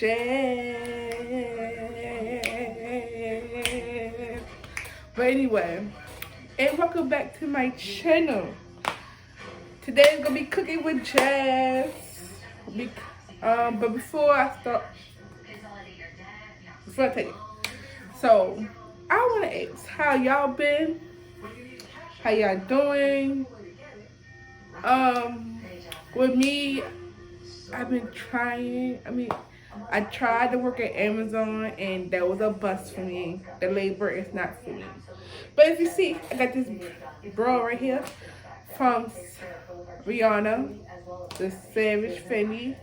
Jazz. But anyway, and welcome back to my channel. Today is gonna be cooking with Jazz. But before I take it, so I want to ask how y'all been, how y'all doing. With me, I've been trying. I tried to work at Amazon, and that was a bust for me. The labor is not for me. But as you see, I got this bra right here from Rihanna, the Savage Fendi.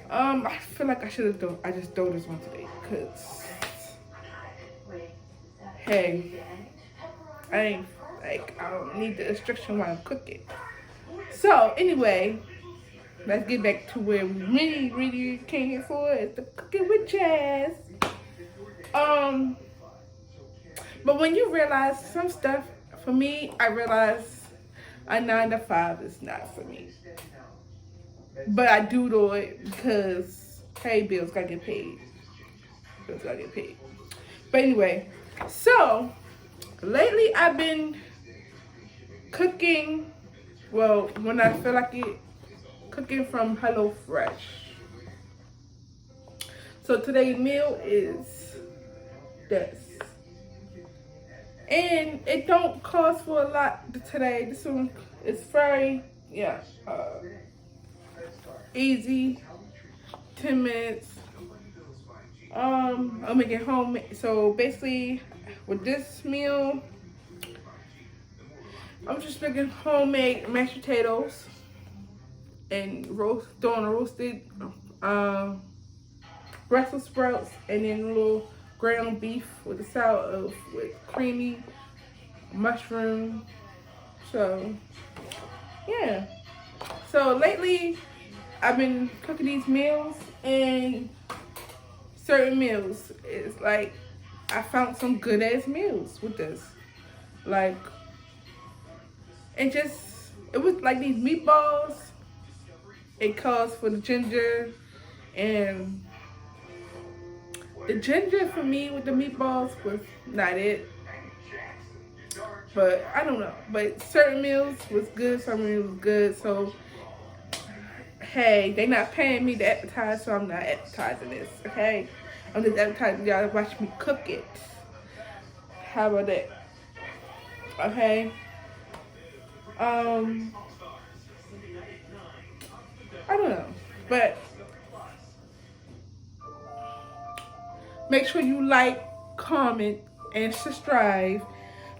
I feel like I should have done. I just throw this one today, cause hey, I don't need the instruction while I'm cooking. So anyway, let's get back to where we really came here for. It's the cooking with Jazz. But when you realize some stuff, for me, I realize a 9 to 5 is not for me. But I do it because, hey, bills gotta get paid. Bills gotta get paid. But anyway, so lately I've been cooking. Well, when I feel like it, cooking from HelloFresh. So today's meal is this. And it don't cost for a lot today. This one is very, easy. 10 minutes. I'll make it home. So basically, with this meal, I'm just making homemade mashed potatoes and throwing roasted Brussels sprouts, and then a little ground beef with with creamy mushroom. So yeah. So lately I've been cooking these meals, and certain meals it's like I found some good ass meals with this. Like it was like these meatballs. It calls for the ginger, and the ginger for me with the meatballs was not it. But I don't know. But certain meals was good, some meals was good. So hey, they not paying me to advertise, so I'm not advertising this. Okay, I'm just advertising y'all to watch me cook it. How about that? Okay. I don't know, but make sure you like, comment, and subscribe.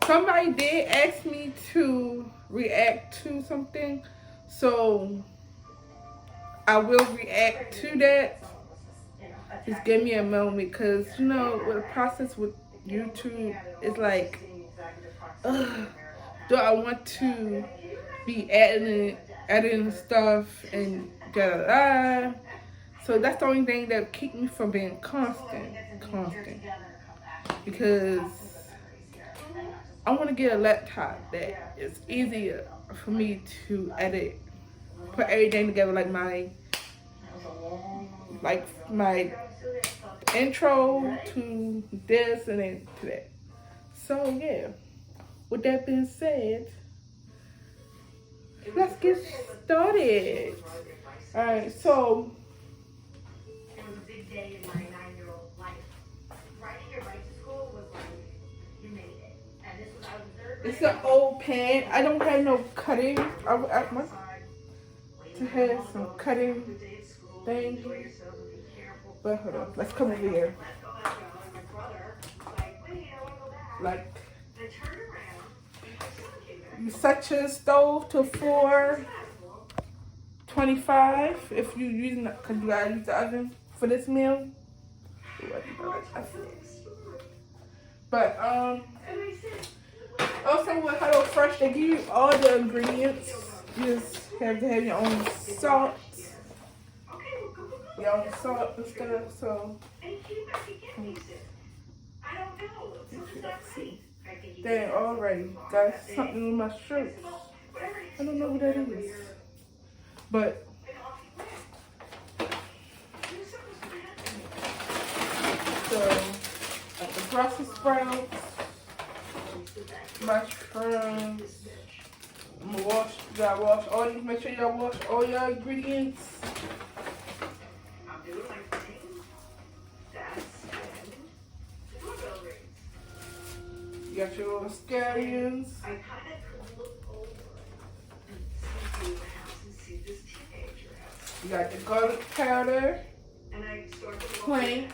Somebody did ask me to react to something, so I will react to that. Just give me a moment, because you know, with the process with YouTube, it's like, do I want to be adding stuff and da da da? So that's the only thing that keep me from being constant. Because I want to get a laptop that is easier for me to edit, put everything together, like my intro to this and then to that. So yeah, with that being said, let's get started. Alright, so it was a big day in my 9-year-old life. Riding your bike to school was like, you made it. And this was, I was there. It's an old pan. I don't have no cutting. I must to have some cutting thing. But hold on, let's come over here. Like, you set your stove to 425 if you using, because you gotta use the oven for this meal. But also with HelloFresh, they give you all the ingredients. You just have to have your own salt, and stuff. So dang, already got something in my shirt. I don't know what that is, but Brussels sprouts, mushrooms. I'm gonna wash. You gotta wash all these. Make sure y'all wash all your ingredients. You got your little scallions. You got the garlic powder. Plain.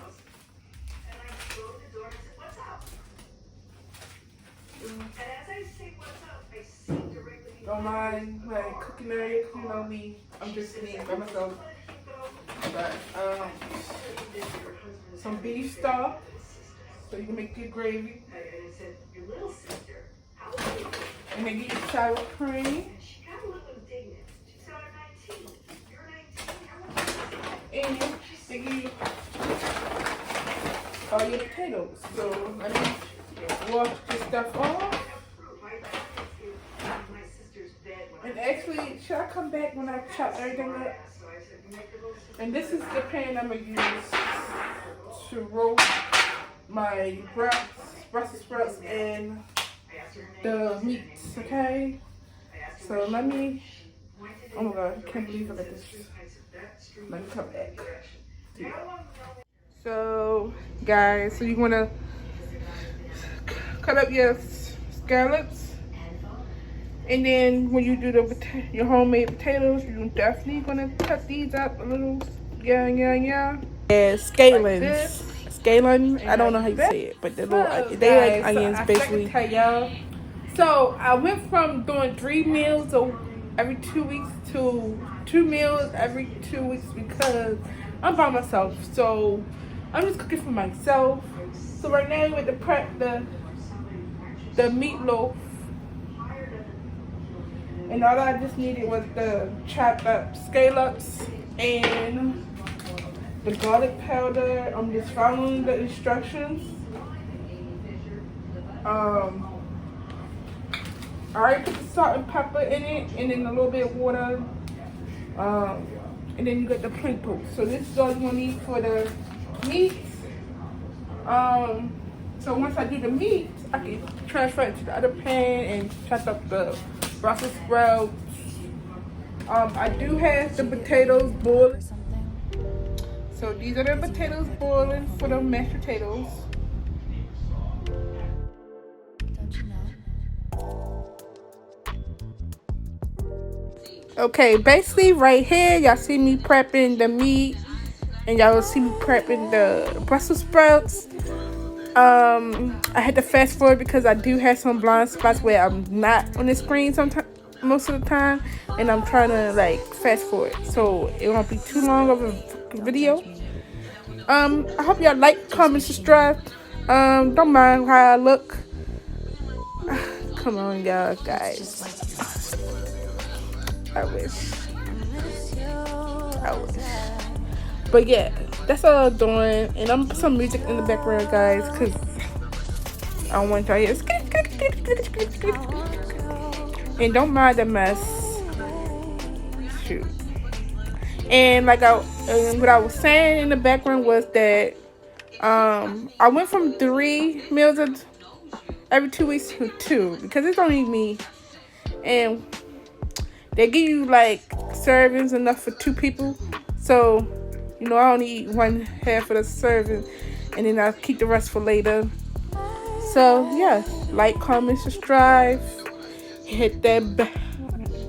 Don't mind like cooking area, you know me. I'm just me by myself. But some beef stock, so you can make good gravy. And they give you sour cream. And they give you all your potatoes. So let me wash this stuff off. And actually, should I come back when I chop everything up? And this is the pan I'm going to use to roast my Brussels sprouts and the meats, okay? So let me, oh my God, I can't believe I got this. Let me come back. So, guys, so you want to cut up your scallops. And then when you do your homemade potatoes, you're definitely gonna cut these up a little, yeah. Yeah, scallions. Like scallion. I don't know how you say it, but they're little, they like onions, basically. Tell y'all. So I went from doing 3 meals every 2 weeks to 2 meals every 2 weeks because I'm by myself. So I'm just cooking for myself. So right now with the prep the meatloaf. And all I just needed was the chopped up scallops and the garlic powder. I'm just following the instructions. I already put the salt and pepper in it, and then a little bit of water. And then you got the pickle. So this is all you're gonna need for the meat. So once I do the meat, I can transfer it to the other pan and chop up the Brussels sprouts. I do have the potatoes boiling. So these are the potatoes boiling for the mashed potatoes. Okay, basically right here, y'all see me prepping the meat, and y'all will see me prepping the Brussels sprouts. I had to fast forward because I do have some blind spots where I'm not on the screen sometimes, most of the time, and I'm trying to like fast forward, so it won't be too long of a video. I hope y'all like, comment, subscribe. Don't mind how I look. Come on, y'all guys. I wish. But yeah, that's all I'm doing. And I'm gonna put some music in the background, guys, because I don't want y'all to hear. And don't mind the mess. Shoot. And like what I was saying in the background was that I went from 3 meals every 2 weeks to 2 because it's only me. And they give you like servings enough for 2 people. So, you know, I only eat 1/2 of the serving, and then I'll keep the rest for later. So, yeah, like, comment, subscribe, hit that bell,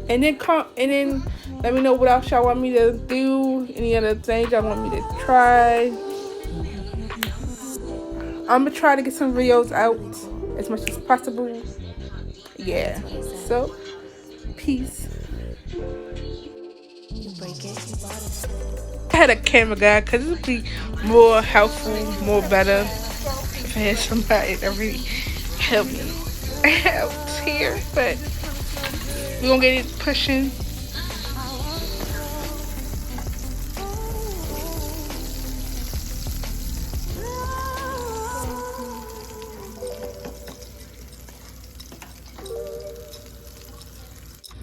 and then let me know what else y'all want me to do, any other things y'all want me to try. I'm gonna try to get some videos out as much as possible. Yeah, so, peace. I had a camera guy because it would be more helpful, more better if I had somebody that really helped me out here. But we're gonna get it pushing.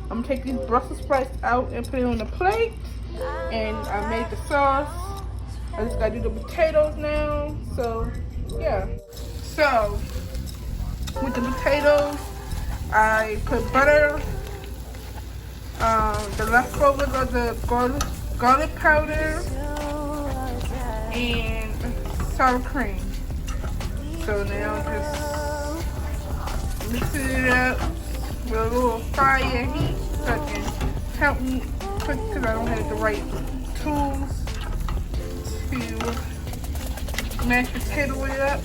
I'm gonna take these Brussels sprouts out and put it on the plate. And I made the sauce. I just gotta do the potatoes now. So, yeah. So with the potatoes, I put butter, the leftovers of the garlic powder, and sour cream. So now just mixing it up with a little fire heat so I can help me cook because I don't have the right tools to mashed potato it up.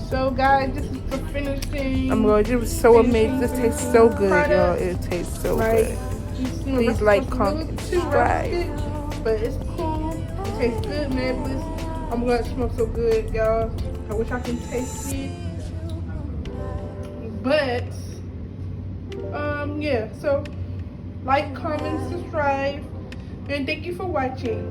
So guys, this is the finishing. Oh my god, it was so amazing. This tastes so good, y'all. It tastes so good. Please like, comment, subscribe. But it's cool. It tastes good, marvelous. Oh my god, it smells so good, y'all. I wish I could taste it. But yeah, so like, comment, subscribe, and thank you for watching.